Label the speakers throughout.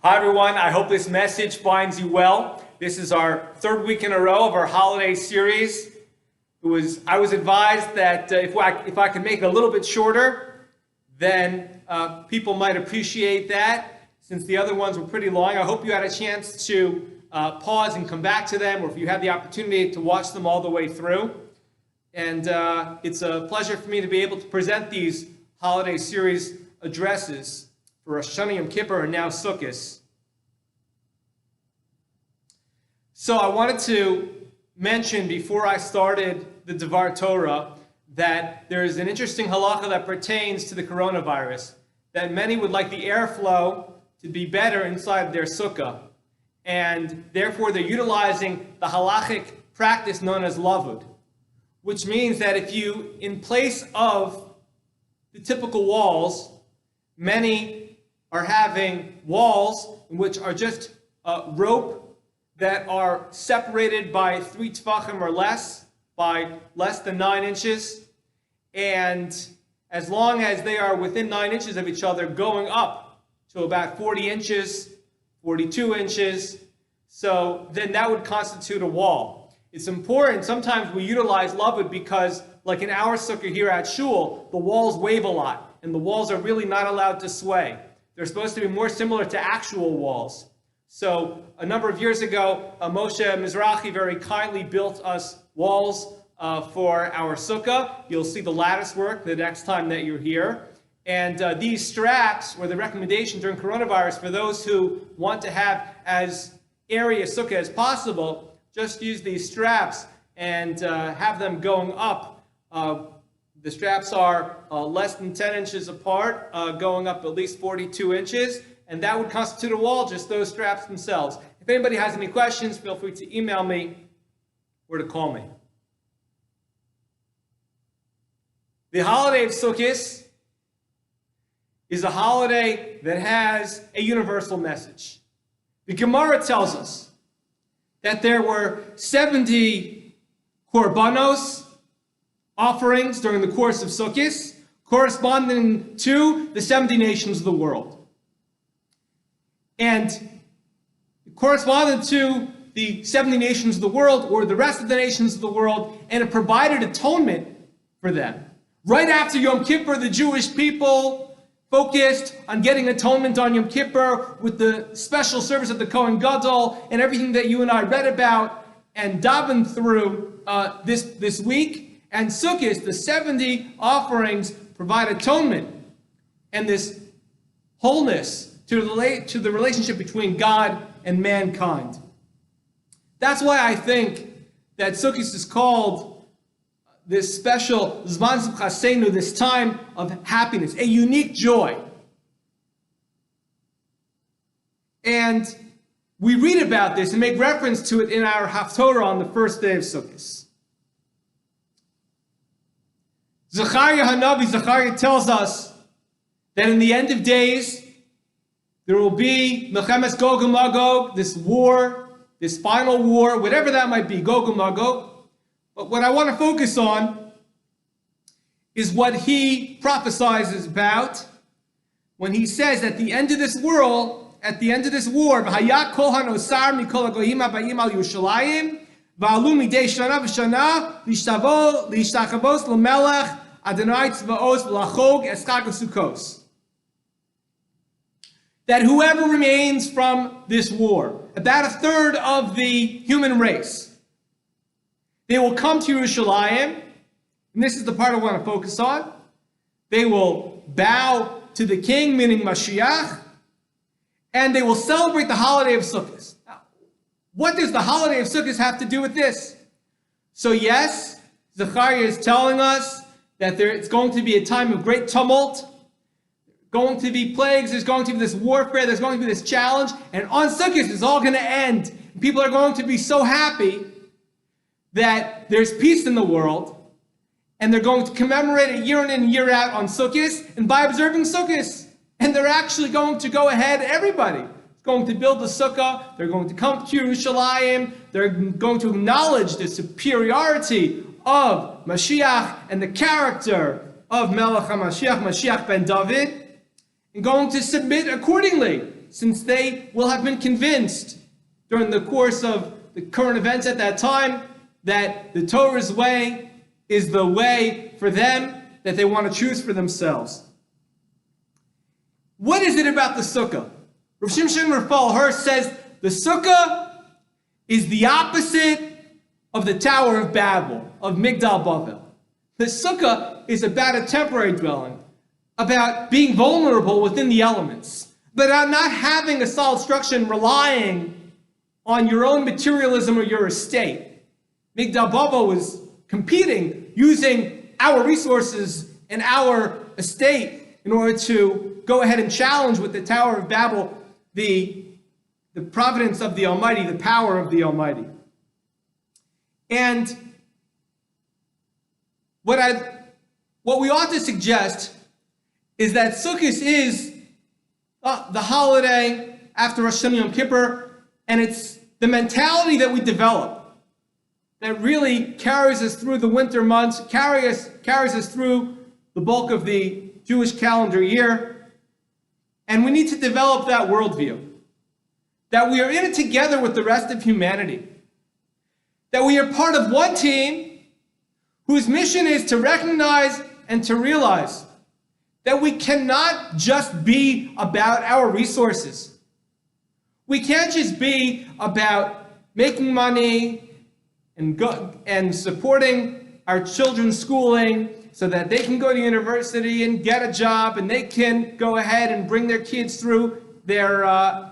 Speaker 1: Hi everyone, I hope this message finds you well. This is our third week in a row of our holiday series. I was advised that if I could make it a little bit shorter, then people might appreciate that, since the other ones were pretty long. I hope you had a chance to pause and come back to them, or if you had the opportunity to watch them all the way through. And it's a pleasure for me to be able to present these holiday series addresses for Rosh Hashanah, Yom Kippur, and now Sukkot. So I wanted to mention before I started the Devar Torah that there is an interesting halacha that pertains to the coronavirus, that many would like the airflow to be better inside their sukkah, and therefore they're utilizing the halachic practice known as lavud, which means that if you, in place of the typical walls, many are having walls which are just rope that are separated by 3 tefachim or less, by less than 9 inches, and as long as they are within 9 inches of each other, going up to about 40 inches, 42 inches, so then that would constitute a wall. It's important, sometimes we utilize lavud because, like in our sukkah here at Shul, the walls wave a lot, and the walls are really not allowed to sway. They're supposed to be more similar to actual walls. So a number of years ago, Moshe Mizrahi very kindly built us walls for our sukkah. You'll see the lattice work the next time that you're here. And these straps were the recommendation during coronavirus for those who want to have as airy a sukkah as possible. Just use these straps and have them going up. The straps are less than 10 inches apart, going up at least 42 inches, and that would constitute a wall, just those straps themselves. If anybody has any questions, feel free to email me or to call me. The holiday of Sukkot is a holiday that has a universal message. The Gemara tells us that there were 70 korbanos, offerings during the course of Sukkot, corresponding to the 70 nations of the world. And it corresponded to the 70 nations of the world, or the rest of the nations of the world, and it provided atonement for them. Right after Yom Kippur, the Jewish people focused on getting atonement on Yom Kippur with the special service of the Kohen Gadol and everything that you and I read about and davened through this week. And Sukkot, the 70 offerings, provide atonement and this wholeness to the relationship between God and mankind. That's why I think that Sukkot is called this special Zman Simchasenu, this time of happiness, a unique joy. And we read about this and make reference to it in our Haftorah on the first day of Sukkot. Zechariah tells us that in the end of days, there will be Melchemes Gog and Magog, this war, this final war, whatever that might be, Gog and Magog. But what I want to focus on is what he prophesies about when he says at the end of this world, at the end of this war, V'haya kol hanosar mikol hagoyim habayim al Yerushalayim, v'alu midei shana v'shana lishtachavos l'melech Adonai tzvaos v'lachog es chag Sukkos. That whoever remains from this war, about a third of the human race, they will come to Yerushalayim, and this is the part I want to focus on. They will bow to the king, meaning Mashiach, and they will celebrate the holiday of Sukkot. Now, what does the holiday of Sukkot have to do with this? So yes, Zechariah is telling us that it's going to be a time of great tumult, going to be plagues, there's going to be this warfare, there's going to be this challenge, and on Sukkot it's all going to end. People are going to be so happy that there's peace in the world, and they're going to commemorate it year in and year out on Sukkot, and by observing Sukkot, and they're actually going to go ahead, everybody is going to build the sukkah, they're going to come to Yerushalayim, they're going to acknowledge the superiority of Mashiach and the character of Melech HaMashiach, Mashiach ben David, and going to submit accordingly since they will have been convinced during the course of the current events at that time that the Torah's way is the way for them that they want to choose for themselves. What is it about the Sukkah? Rav Shimshon Raphael Hirsch says the Sukkah is the opposite of the Tower of Babel, of Migdal Bavel. The Sukkah is about a temporary dwelling, about being vulnerable within the elements, but about not having a solid structure and relying on your own materialism or your estate. Migdal Bavel was competing, using our resources and our estate in order to go ahead and challenge with the Tower of Babel the providence of the Almighty, the power of the Almighty. And what we ought to suggest is that Sukkot is the holiday after Rosh Hashanah Yom Kippur, and it's the mentality that we develop that really carries us through the winter months, carries us through the bulk of the Jewish calendar year. And we need to develop that worldview, that we are in it together with the rest of humanity, that we are part of one team whose mission is to recognize and to realize that we cannot just be about our resources. We can't just be about making money and supporting our children's schooling so that they can go to university and get a job, and they can go ahead and bring their kids through their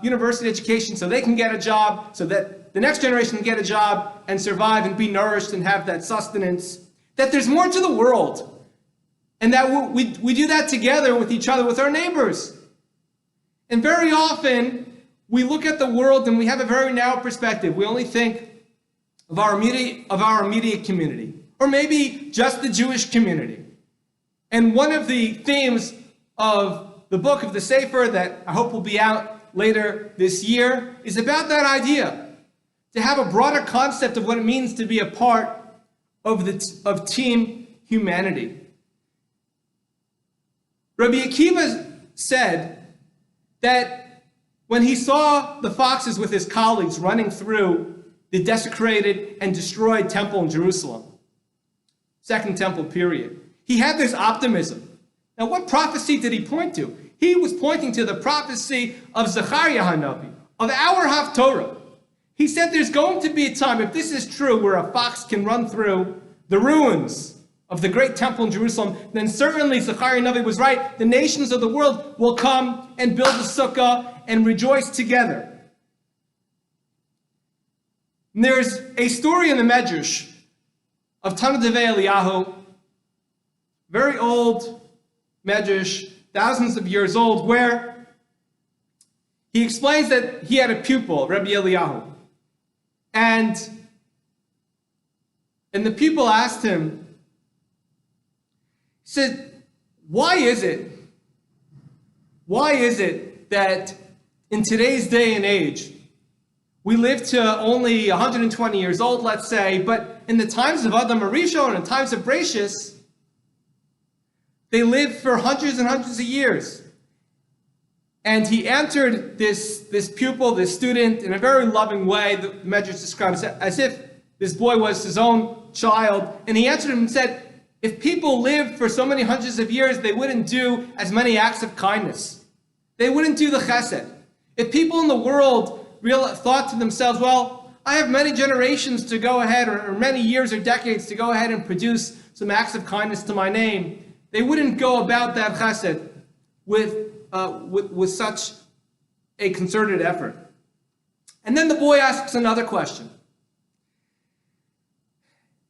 Speaker 1: university education so they can get a job, so that the next generation can get a job and survive and be nourished and have that sustenance. That there's more to the world, and that we do that together with each other, with our neighbors. And very often, we look at the world and we have a very narrow perspective. We only think of our immediate community, or maybe just the Jewish community. And one of the themes of the book of the Sefer that I hope will be out later this year is about that idea, to have a broader concept of what it means to be a part of team humanity. Rabbi Akiva said that when he saw the foxes with his colleagues running through the desecrated and destroyed temple in Jerusalem, Second Temple period, he had this optimism. Now, what prophecy did he point to? He was pointing to the prophecy of Zechariah HaNavi, of our Haftorah. He said there's going to be a time, if this is true, where a fox can run through the ruins of the great temple in Jerusalem, then certainly Zechariah HaNavi was right. The nations of the world will come and build a sukkah and rejoice together. And there's a story in the Medrash of Tana Devei Eliyahu, very old Medrash, thousands of years old, where he explains that he had a pupil, Rabbi Eliyahu. And the pupil asked him, he said, why is it that in today's day and age, we live to only 120 years old, let's say, but in the times of Adam Arishon and times of Bereshis, they lived for hundreds and hundreds of years. And he answered this pupil, this student, in a very loving way. The Medrash describes it as if this boy was his own child. And he answered him and said, if people lived for so many hundreds of years, they wouldn't do as many acts of kindness. They wouldn't do the chesed. If people in the world thought to themselves, well, I have many generations to go ahead, or many years or decades to go ahead and produce some acts of kindness to my name, they wouldn't go about that chesed with such a concerted effort. And then the boy asks another question.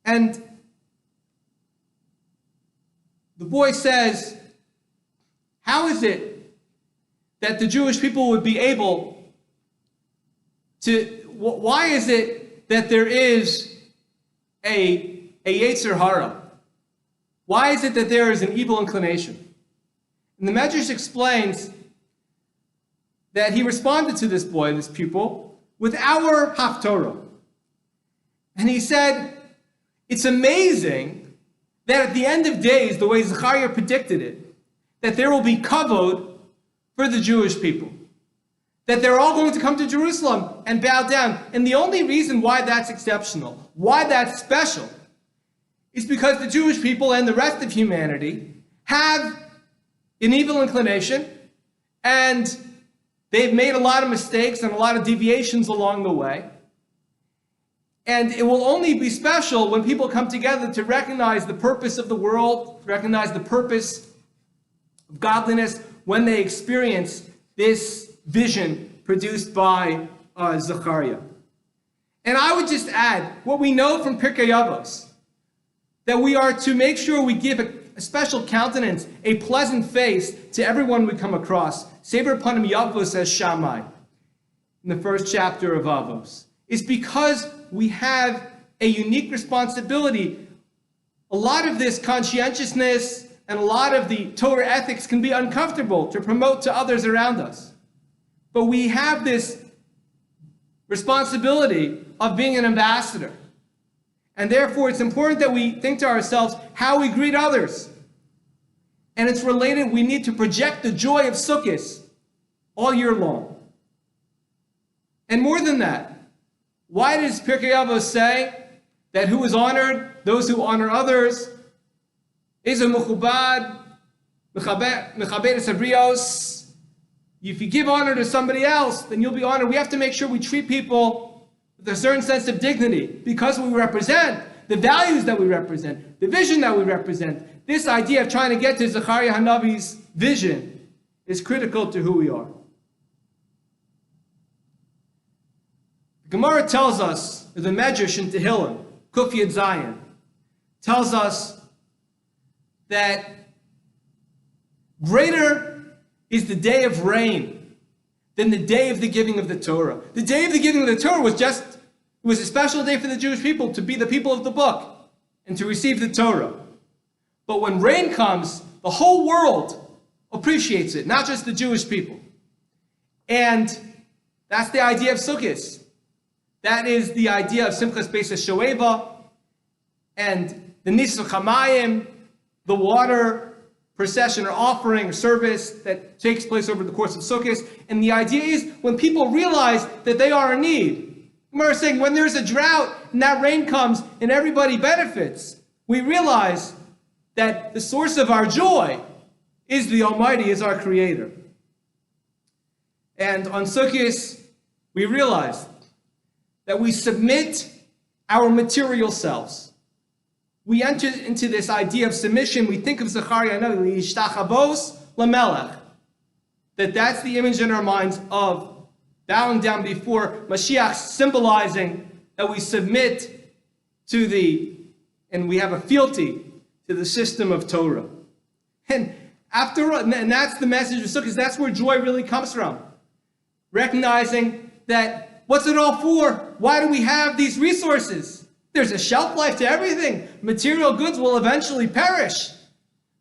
Speaker 1: And the boy says, how is it that the Jewish people would be able to, why is it that there is a Yetzer Hara? Why is it that there is an evil inclination? And the Medrash explains that he responded to this boy, this pupil, with our Haftorah. And he said, it's amazing that at the end of days, the way Zechariah predicted it, that there will be kavod for the Jewish people. that they're all going to come to Jerusalem and bow down. And the only reason why that's exceptional, why that's special, is because the Jewish people and the rest of humanity have an evil inclination, and they've made a lot of mistakes and a lot of deviations along the way. And it will only be special when people come together to recognize the purpose of the world, recognize the purpose of godliness, when they experience this vision produced by Zechariah. And I would just add, what we know from Pirkei Avos, that we are to make sure we give a special countenance, a pleasant face to everyone we come across. Sever Panim Yafos, says Shammai in the first chapter of Avos, is because we have a unique responsibility. A lot of this conscientiousness and a lot of the Torah ethics can be uncomfortable to promote to others around us. But we have this responsibility of being an ambassador. And therefore, it's important that we think to ourselves how we greet others. And it's related, we need to project the joy of Sukkot all year long. And more than that, why does Pirkei Avos say that who is honored, those who honor others, is a mechubad, mechabed sabrios. If you give honor to somebody else, then you'll be honored. We have to make sure we treat people with a certain sense of dignity because we represent the values that we represent, the vision that we represent. This idea of trying to get to Zechariah Hanavi's vision is critical to who we are. The Gemara tells us, the Medrash in Tehillim, Kuf Yud Zayin, tells us that greater is the day of rain than the day of the giving of the Torah. The day of the giving of the Torah was a special day for the Jewish people to be the people of the book and to receive the Torah. But when rain comes, the whole world appreciates it, not just the Jewish people. And that's the idea of Sukkot. That is the idea of Simchas Beis HaShoeva and the Nisach HaMayim, the water procession or offering or service that takes place over the course of Sukkot. And the idea is when people realize that they are in need. We're saying when there's a drought and that rain comes and everybody benefits, we realize that the source of our joy is the Almighty, is our Creator. And on Sukkot, we realize that we submit our material selves. We enter into this idea of submission. We think of Zechariah Yishtachavos Lamelech, that's the image in our minds of bowing down before Mashiach, symbolizing that we submit to and we have a fealty to the system of Torah. And that's the message of Sukkot. That's where joy really comes from. Recognizing that what's it all for? Why do we have these resources? There's a shelf life to everything. Material goods will eventually perish,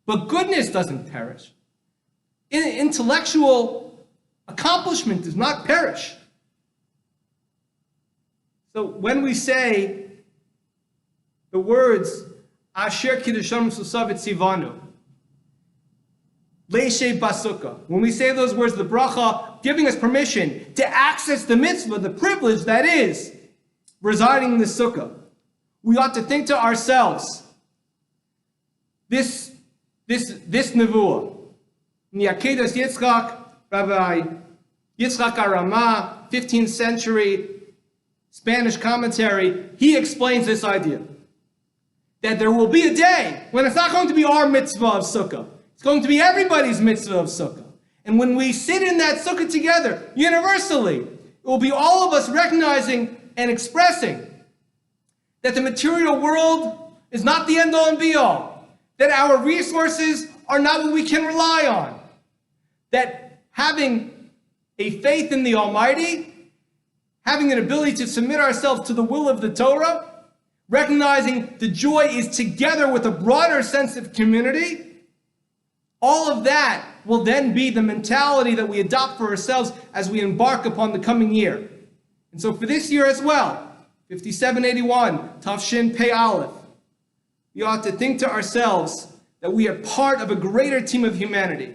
Speaker 1: but goodness doesn't perish. Intellectual accomplishment does not perish. So when we say the words Asher Kiddusham Susavet Sivanu, Leishe Basukkah, when we say those words, the bracha giving us permission to access the mitzvah, the privilege that is residing in the sukkah, we ought to think to ourselves, this nevuah, in the Akedas Yitzchak, Rabbi Yitzchak Arama, 15th century Spanish commentary, he explains this idea, that there will be a day when it's not going to be our mitzvah of sukkah, it's going to be everybody's mitzvah of sukkah. And when we sit in that sukkah together, universally, it will be all of us recognizing and expressing that the material world is not the end-all and be-all, that our resources are not what we can rely on, that having a faith in the Almighty, having an ability to submit ourselves to the will of the Torah, recognizing the joy is together with a broader sense of community, all of that will then be the mentality that we adopt for ourselves as we embark upon the coming year. And so for this year as well, 5781, Tafshin Pei Aleph, we ought to think to ourselves that we are part of a greater team of humanity,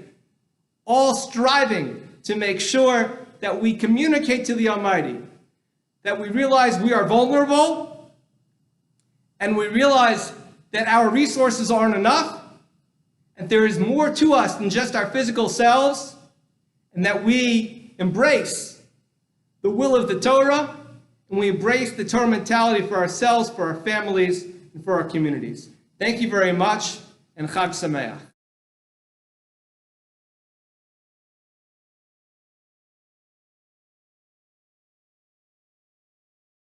Speaker 1: all striving to make sure that we communicate to the Almighty, that we realize we are vulnerable, and we realize that our resources aren't enough, and there is more to us than just our physical selves, and that we embrace the will of the Torah, and we embrace the Torah mentality for ourselves, for our families, and for our communities. Thank you very much, and Chag Sameach.